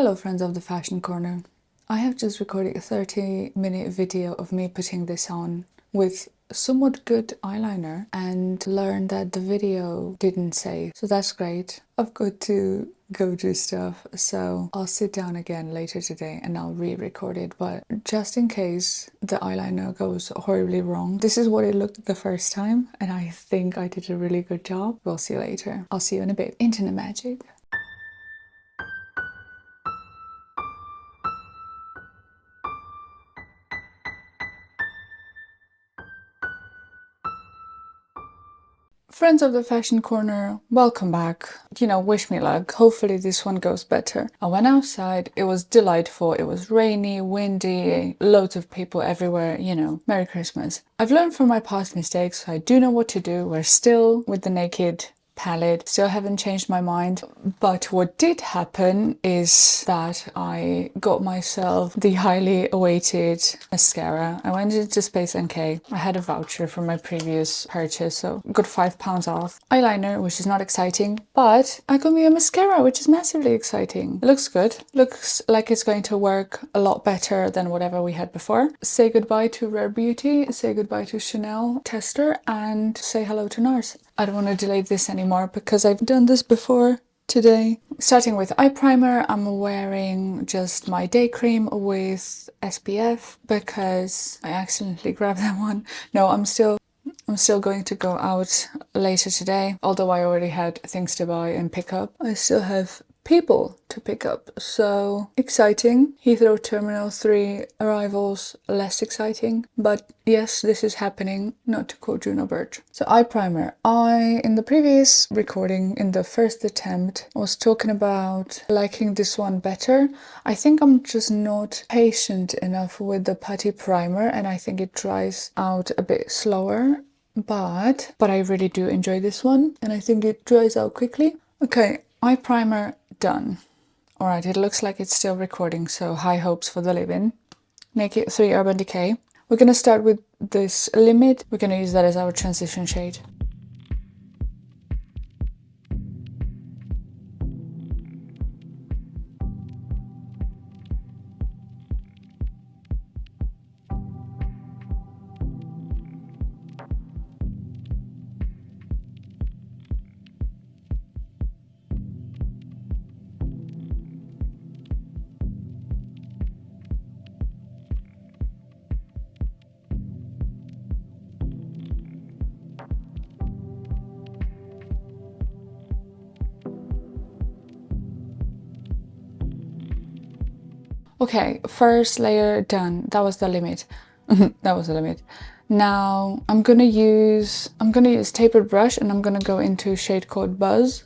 Hello friends of the Fashion Corner. I have just recorded a 30-minute video of me putting this on with somewhat good eyeliner and learned that the video didn't save. So that's great. I've got to go do stuff, so I'll sit down again later today and I'll re-record it, but just in case the eyeliner goes horribly wrong, this is what it looked the first time and I think I did a really good job. We'll see later. I'll see you in a bit. Internet magic. Friends of the Fashion Corner, welcome back. Wish me luck. Hopefully this one goes better. I went outside, it was delightful. It was rainy, windy, loads of people everywhere, Merry Christmas. I've learned from my past mistakes, so I do know what to do. We're still with the naked palette, still haven't changed my mind, but what did happen is that I got myself the highly awaited mascara. I went into Space NK. I had a voucher from my previous purchase, so got £5 off. Eyeliner, which is not exciting, but I got me a mascara, which is massively exciting. It looks good. Looks like it's going to work a lot better than whatever we had before. Say goodbye to Rare Beauty, say goodbye to Chanel Tester, and say hello to NARS. I don't want to delay this anymore because I've done this before today. Starting with eye primer, I'm wearing just my day cream with SPF because I accidentally grabbed that one. No, I'm still going to go out later today, although I already had things to buy and pick up. I still have people to pick up, so exciting. Heathrow Terminal 3 arrivals, less exciting, but yes, this is happening, not to quote Juno Birch. So eye primer, in the previous recording, in the first attempt, was talking about liking this one better. I think I'm just not patient enough with the putty primer and I think it dries out a bit slower, but I really do enjoy this one and I think it dries out quickly. Okay, eye primer done. Alright, it looks like it's still recording, so high hopes for the leave-in. Naked 3 Urban Decay. We're going to start with this Limit. We're going to use that as our transition shade. Okay, first layer done. That was the limit. That was the limit. Now I'm gonna use tapered brush and I'm gonna go into a shade called Buzz,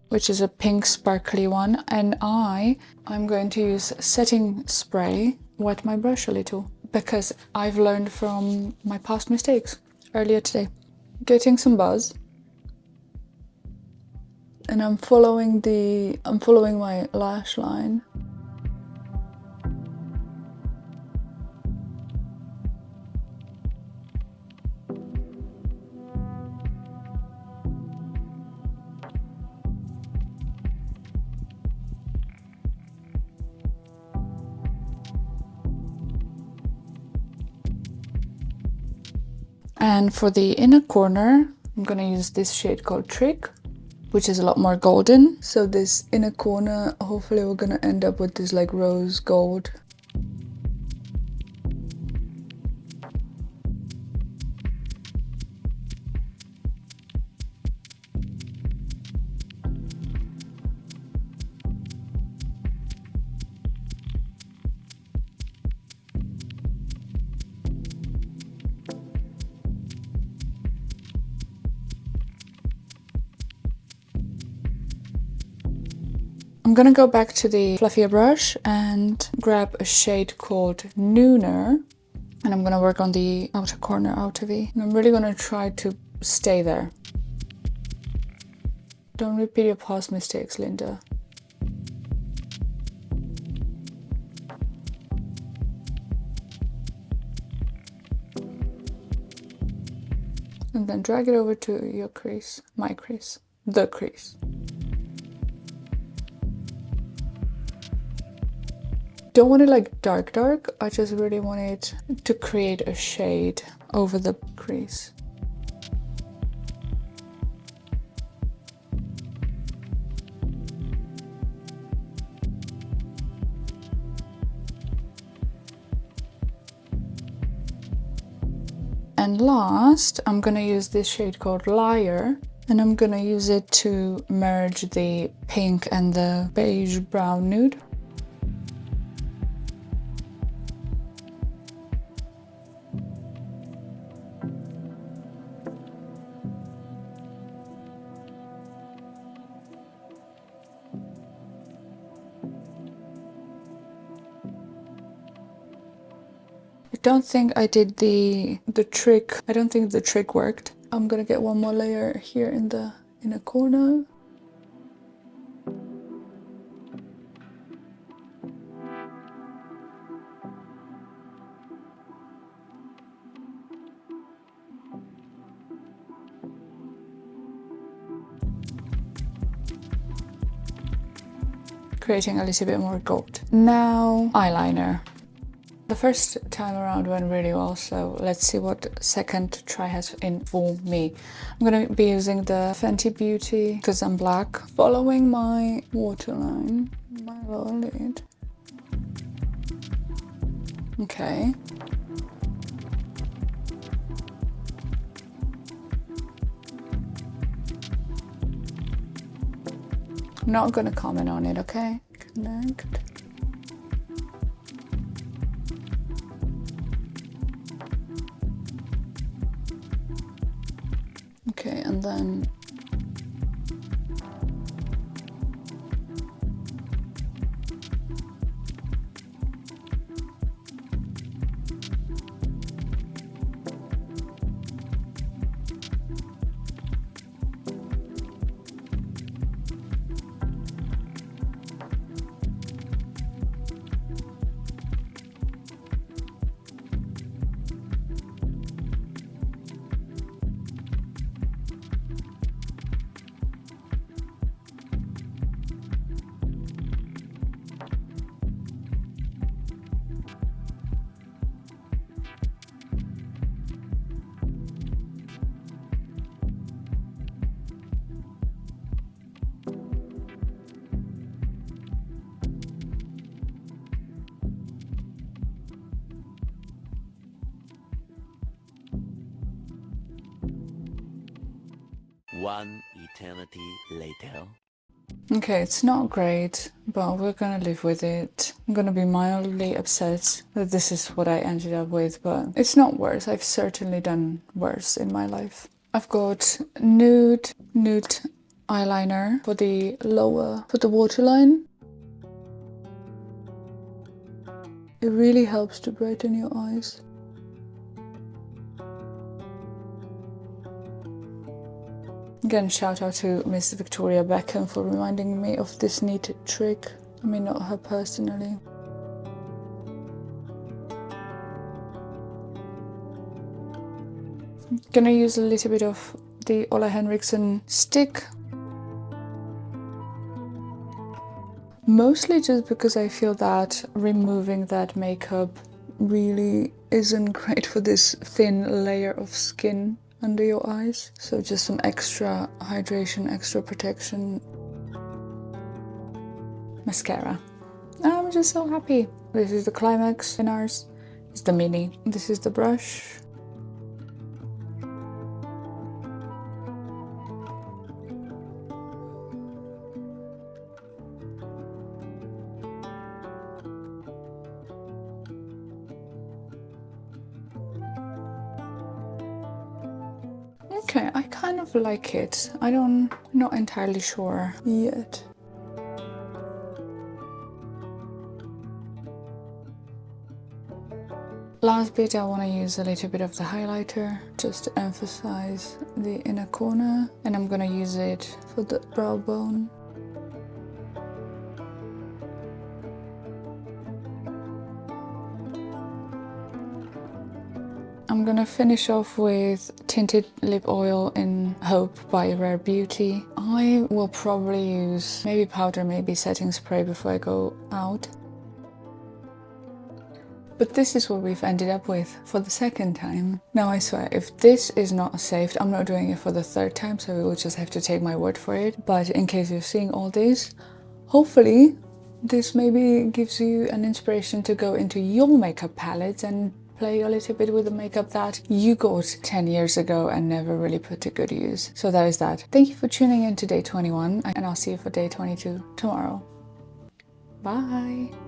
which is a pink sparkly one, and I'm going to use setting spray, wet my brush a little because I've learned from my past mistakes earlier today. Getting some buzz, and I'm following my lash line. And for the inner corner, I'm gonna use this shade called Trick, which is a lot more golden. So this inner corner, hopefully we're gonna end up with this like rose gold. I'm gonna go back to the fluffier brush and grab a shade called Nooner, and I'm gonna work on the outer corner, outer V. And I'm really gonna try to stay there. Don't repeat your past mistakes, Linda. And then drag it over to your crease, my crease, the crease. don't want it like dark, I just really want it to create a shade over the crease. And last, I'm gonna use this shade called Liar, and I'm gonna use it to merge the pink and the beige brown nude. I don't think I did the trick. I don't think the trick worked. I'm gonna get one more layer here in the inner corner. Creating a little bit more gold. Now, eyeliner. The first time around went really well, so let's see what second try has in for me. I'm gonna be using the Fenty Beauty because I'm black, following my waterline, my lower lid. Okay. I'm not gonna comment on it, okay? Connect. Okay, and then One eternity later. okay, it's not great, but we're gonna live with it. I'm gonna be mildly upset that this is what I ended up with, but it's not worse. I've certainly done worse in my life. I've got nude eyeliner for the waterline. It really helps to brighten your eyes. Again, shout out to Miss Victoria Beckham for reminding me of this neat trick. I mean, not her personally. I'm gonna use a little bit of the Ole Henriksen stick. Mostly just because I feel that removing that makeup really isn't great for this thin layer of skin under your eyes. So just some extra hydration, extra protection. Mascara. I'm just so happy. This is the Climax in ours. It's the mini. This is the brush. Okay, I kind of like it. I'm not entirely sure yet. Last bit, I want to use a little bit of the highlighter just to emphasize the inner corner, and I'm gonna use it for the brow bone. I'm gonna finish off with tinted lip oil in Hope by Rare Beauty. I will probably use maybe powder, maybe setting spray before I go out. But this is what we've ended up with for the second time. Now I swear, if this is not saved, I'm not doing it for the third time, so you will just have to take my word for it. But in case you're seeing all this, hopefully this maybe gives you an inspiration to go into your makeup palette and play a little bit with the makeup that you got 10 years ago and never really put to good use. So that is that. Thank you for tuning in to day 21, and I'll see you for day 22 tomorrow. Bye!